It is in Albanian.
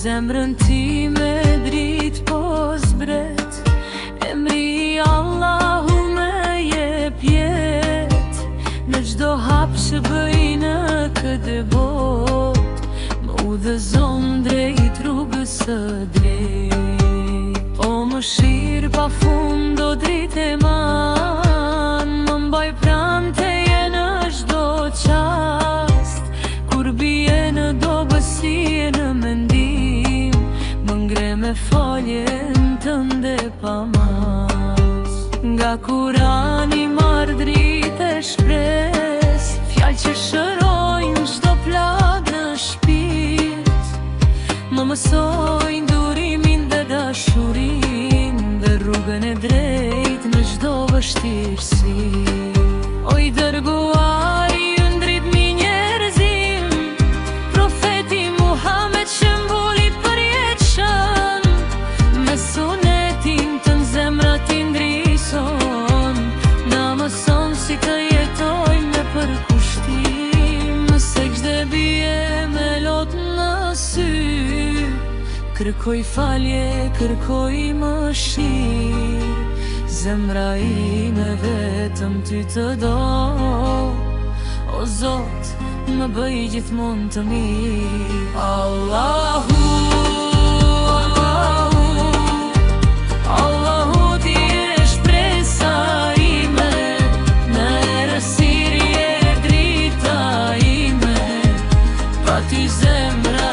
zemrën ti me drit po zbret, emri Allahu me jep jet. Në gjdo hap që bëj në këtë bot, më udhëzon drejt rrugës së drejt. O mëshirë pa fund o dritë e man, më mbaj pranë teje në çdo qast. Kur bie në dobësie në mendim, më ngre me faljen tënde pa mas. Nga Kurani marr dritë e shpres, fjalë që shërojnë çdo plagë në shpirt. Më mësojnë durimin dhe dashurin, dhe rrugën e drejt në çdo vështirësi. O i dërguar i ëndrit mi njerëzim, profeti Muhammed që mbulit përjetëshën, me sunetin të në zemrat i ndrison. Na mëson si të jetojmë me përkushtim, se çdo bie me lot në sy. Kërkoj falje, kërkoj mëshirë, zemra ime vetëm ty të do. O Zot, më bëj gjithmonë të mirë. Allahu, Allahu, Allahu ti je shpresa ime, në errësirje drita ime, pa ty zemra